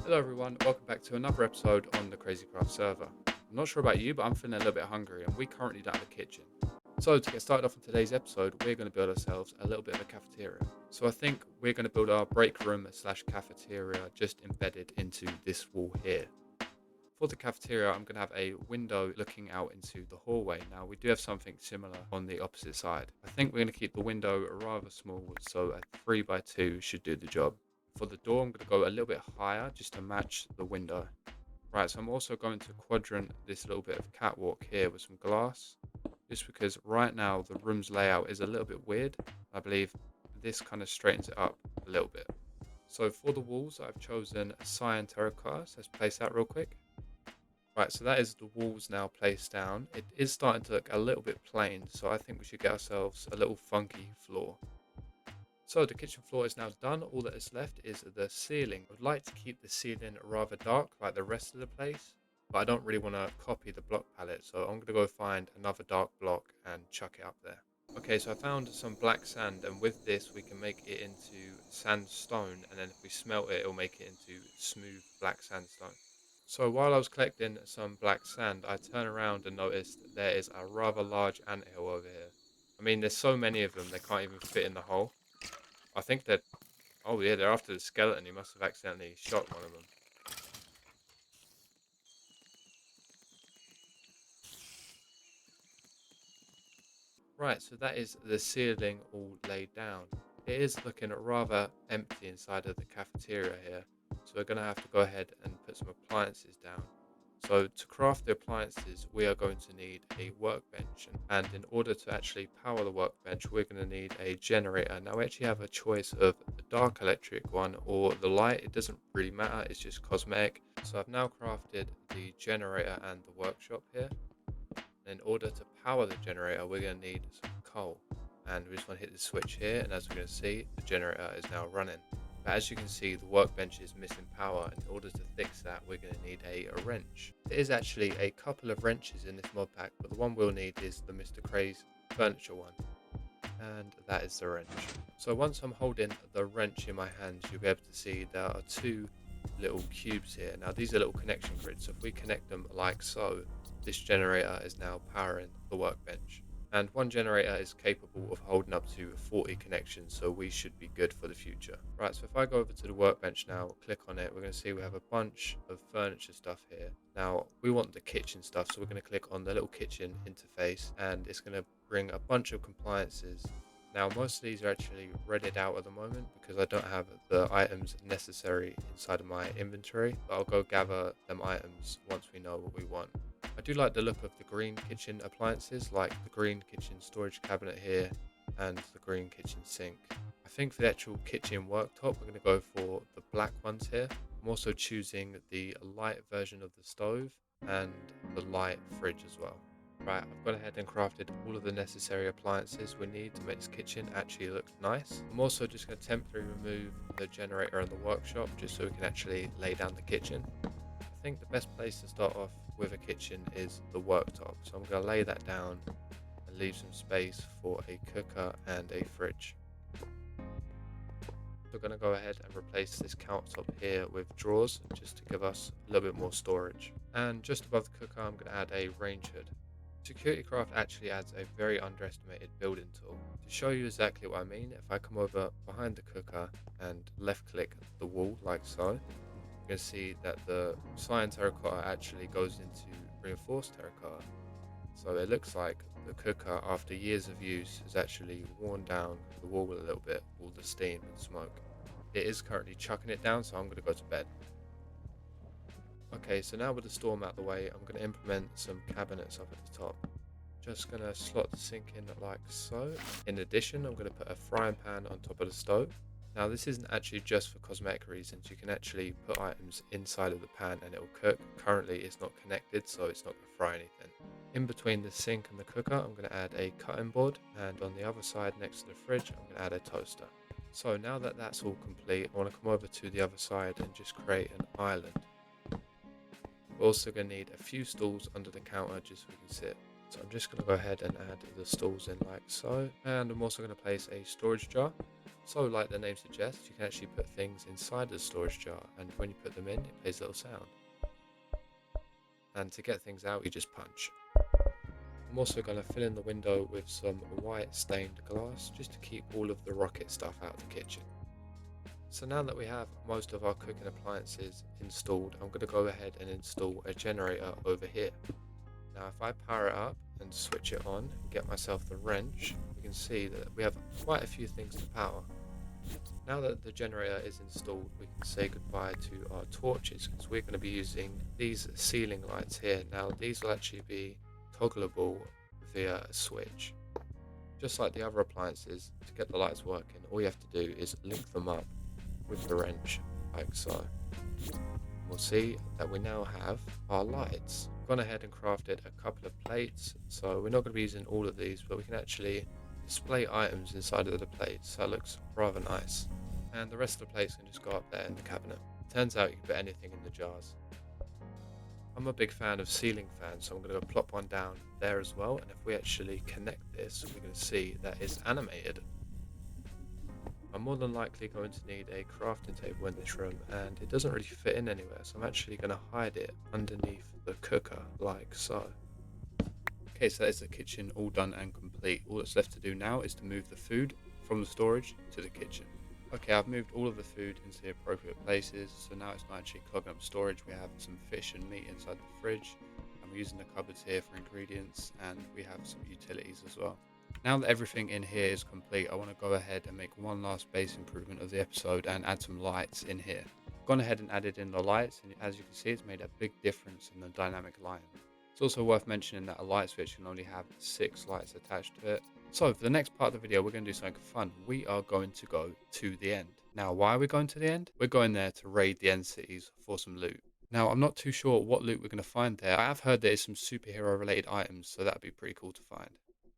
Hello everyone, welcome back to another episode on the Crazy Craft server. I'm not sure about you, but I'm feeling a little bit hungry and we currently don't have a kitchen. So to get started off in today's episode, we're going to build ourselves a little bit of a cafeteria. So I think we're going to build our break room slash cafeteria just embedded into this wall here. For the cafeteria, I'm going to have a window looking out into the hallway. Now we do have something similar on the opposite side. I think we're going to keep the window rather small, so a 3x2 should do the job. For the door, I'm going to go a little bit higher just to match the window. Right, so I'm also going to quadrant this little bit of catwalk here with some glass, just because right now the room's layout is a little bit weird. I believe this kind of straightens it up a little bit. So for the walls, I've chosen a cyan terracotta, so let's place that real quick. Right, so that is the walls now placed down. It is starting to look a little bit plain, so I think we should get ourselves a little funky floor. So the kitchen floor is now done. All that is left is the ceiling. I would like to keep the ceiling rather dark like the rest of the place, but I don't really want to copy the block palette, so I'm going to go find another dark block and chuck it up there. Okay, so I found some black sand, and with this we can make it into sandstone, and then if we smelt it, it'll make it into smooth black sandstone. So while I was collecting some black sand, I turned around and noticed there is a rather large anthill over here. I mean, there's so many of them, they can't even fit in the hole. I think that, oh yeah, they're after the skeleton. He must have accidentally shot one of them. Right, so that is the ceiling all laid down. It is looking rather empty inside of the cafeteria here, so we're going to have to go ahead and put some appliances down. So to craft the appliances, we are going to need a workbench, and in order to actually power the workbench, we're going to need a generator. Now we actually have a choice of the dark electric one or the light. It doesn't really matter, it's just cosmetic. So I've now crafted the generator and the workshop here. In order to power the generator, we're going to need some coal, and we just want to hit the switch here, and as we're going to see, the generator is now running. But as you can see, the workbench is missing power. In order to fix that, we're going to need a wrench. There is actually a couple of wrenches in this mod pack, but the one we'll need is the Mr. Crazy furniture one, and that is the wrench. So once I'm holding the wrench in my hands, you'll be able to see there are two little cubes here. Now these are little connection grids, so if we connect them like so, this generator is now powering the workbench. And one generator is capable of holding up to 40 connections, so we should be good for the future. Right, so if I go over to the workbench now, click on it, we're going to see we have a bunch of furniture stuff here. Now, we want the kitchen stuff, so we're going to click on the little kitchen interface, and it's going to bring a bunch of compliances. Now, most of these are actually redded out at the moment because I don't have the items necessary inside of my inventory, but I'll go gather them items once we know what we want. I do like the look of the green kitchen appliances, like the green kitchen storage cabinet here and the green kitchen sink. I think for the actual kitchen worktop, we're going to go for the black ones here. I'm also choosing the light version of the stove and the light fridge as well. Right, I've gone ahead and crafted all of the necessary appliances we need to make this kitchen actually look nice. I'm also just going to temporarily remove the generator and the workshop just so we can actually lay down the kitchen. I think the best place to start off with a kitchen is the worktop, so I'm going to lay that down and leave some space for a cooker and a fridge. We're going to go ahead and replace this countertop here with drawers just to give us a little bit more storage. And just above the cooker, I'm going to add a range hood. Security Craft actually adds a very underestimated building tool. To show you exactly what I mean, if I come over behind the cooker and left click the wall like so, you can see that the cyan terracotta actually goes into reinforced terracotta. So it looks like the cooker, after years of use, has actually worn down the wall a little bit, all the steam and smoke. It is currently chucking it down, so I'm going to go to bed. Okay, so now with the storm out of the way, I'm going to implement some cabinets up at the top. Just going to slot the sink in like so. In addition, I'm going to put a frying pan on top of the stove. Now this isn't actually just for cosmetic reasons, you can actually put items inside of the pan and it will cook. Currently it's not connected, so it's not going to fry anything. In between the sink and the cooker, I'm going to add a cutting board, and on the other side next to the fridge, I'm going to add a toaster. So now that that's all complete, I want to come over to the other side and just create an island. We're also going to need a few stools under the counter just so we can sit. So I'm just going to go ahead and add the stools in like so. And I'm also going to place a storage jar. So like the name suggests, you can actually put things inside the storage jar, and when you put them in, it plays a little sound. And to get things out, you just punch. I'm also going to fill in the window with some white stained glass just to keep all of the rocket stuff out of the kitchen. So now that we have most of our cooking appliances installed, I'm going to go ahead and install a generator over here. Now if I power it up and switch it on and get myself the wrench, we can see that we have quite a few things to power. Now that the generator is installed, we can say goodbye to our torches because we're going to be using these ceiling lights here. Now these will actually be toggleable via a switch. Just like the other appliances, to get the lights working, all you have to do is link them up with the wrench, like so. We'll see that we now have our lights. I've gone ahead and crafted a couple of plates, so we're not going to be using all of these, but we can actually display items inside of the plates, so it looks rather nice. And the rest of the plates can just go up there in the cabinet. Turns out you can put anything in the jars. I'm a big fan of ceiling fans, so I'm going to plop one down there as well, and if we actually connect this, we're going to see that it's animated. I'm more than likely going to need a crafting table in this room, and it doesn't really fit in anywhere, so I'm actually going to hide it underneath the cooker, like so. Okay, so that's the kitchen all done and complete. All that's left to do now is to move the food from the storage to the kitchen. Okay, I've moved all of the food into the appropriate places, so now it's not actually clogging up storage. We have some fish and meat inside the fridge, and we're using the cupboards here for ingredients, and we have some utilities as well. Now that everything in here is complete, I want to go ahead and make one last base improvement of the episode and add some lights in here. I've gone ahead and added in the lights, and as you can see, it's made a big difference in the dynamic lighting. It's also worth mentioning that a light switch can only have 6 lights attached to it. So for the next part of the video, we're going to do something fun. We are going to go to the end. Now, why are we going to the end? We're going there to raid the end cities for some loot. Now, I'm not too sure what loot we're going to find there. I have heard there is some superhero related items, so that'd be pretty cool to find.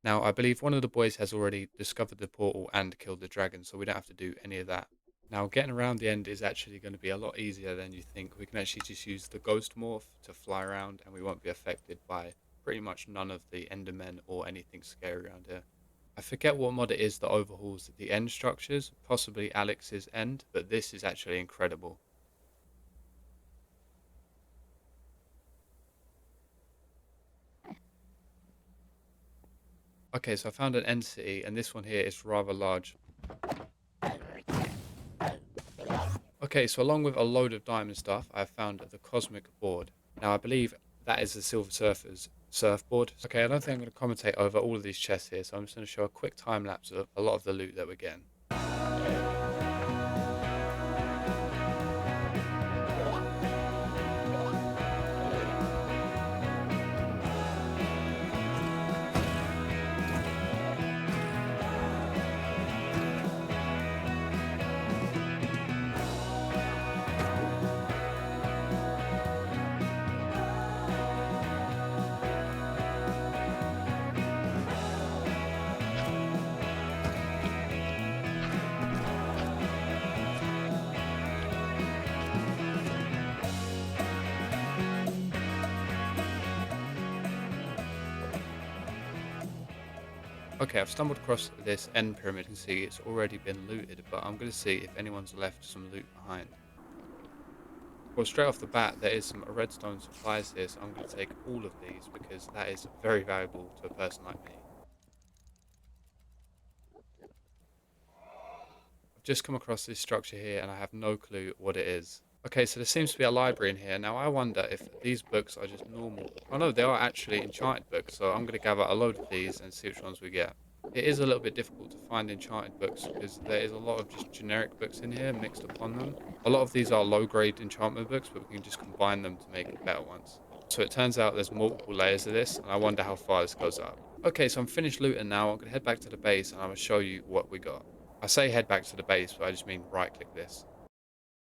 Now, I believe one of the boys has already discovered the portal and killed the dragon, so we don't have to do any of that. Now, getting around the end is actually going to be a lot easier than you think. We can actually just use the ghost morph to fly around, and we won't be affected by pretty much none of the endermen or anything scary around here. I forget what mod it is that overhauls the end structures, possibly Alex's end, but this is actually incredible. Okay, so I found an end city, and this one here is rather large. Okay, so along with a load of diamond stuff, I have found the cosmic board. Now, I believe that is the Silver Surfer's surfboard. Okay, I don't think I'm going to commentate over all of these chests here, so I'm just going to show a quick time lapse of a lot of the loot that we're getting. Okay, I've stumbled across this end pyramid. You can see it's already been looted, but I'm going to see if anyone's left some loot behind. Well, straight off the bat, there is some redstone supplies here, so I'm going to take all of these because that is very valuable to a person like me. I've just come across this structure here and I have no clue what it is. Okay, so there seems to be a library in here. Now, I wonder if these books are just normal. Oh no, they are actually enchanted books, so I'm going to gather a load of these and see which ones we get. It is a little bit difficult to find enchanted books because there is a lot of just generic books in here mixed upon them. A lot of these are low-grade enchantment books, but we can just combine them to make better ones. So it turns out there's multiple layers of this, and I wonder how far this goes up. Okay, so I'm finished looting now. I'm going to head back to the base, and I'm going to show you what we got. I say head back to the base, but I just mean right-click this.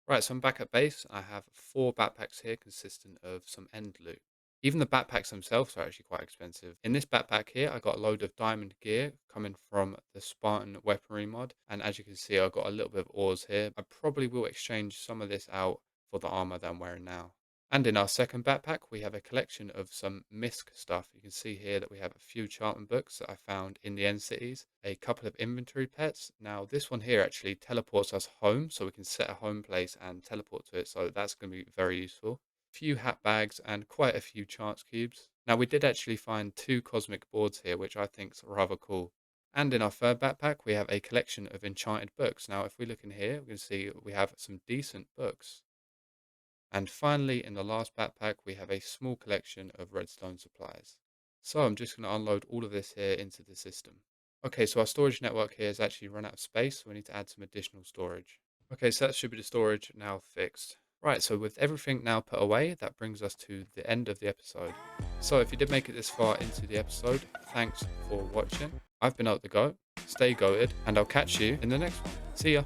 Right, so I'm back at base. I have 4 backpacks here consisting of some end loot. Even the backpacks themselves are actually quite expensive. In this backpack here, I got a load of diamond gear coming from the Spartan weaponry mod. And as you can see, I've got a little bit of ores here. I probably will exchange some of this out for the armor that I'm wearing now. And in our second backpack, we have a collection of some misc stuff. You can see here that we have a few enchantment books that I found in the end cities, a couple of inventory pets. Now, this one here actually teleports us home, so we can set a home place and teleport to it. So that's going to be very useful. Few hat bags and quite a few chance cubes. Now, we did actually find 2 cosmic boards here, which I think is rather cool. And in our third backpack, we have a collection of enchanted books. Now, if we look in here, we can see we have some decent books. And finally, in the last backpack, we have a small collection of redstone supplies. So I'm just going to unload all of this here into the system. Okay, so our storage network here has actually run out of space, so we need to add some additional storage. Okay, so that should be the storage now fixed. Right, so with everything now put away, that brings us to the end of the episode. So if you did make it this far into the episode, thanks for watching. I've been out the goat, stay goated, and I'll catch you in the next one. See ya!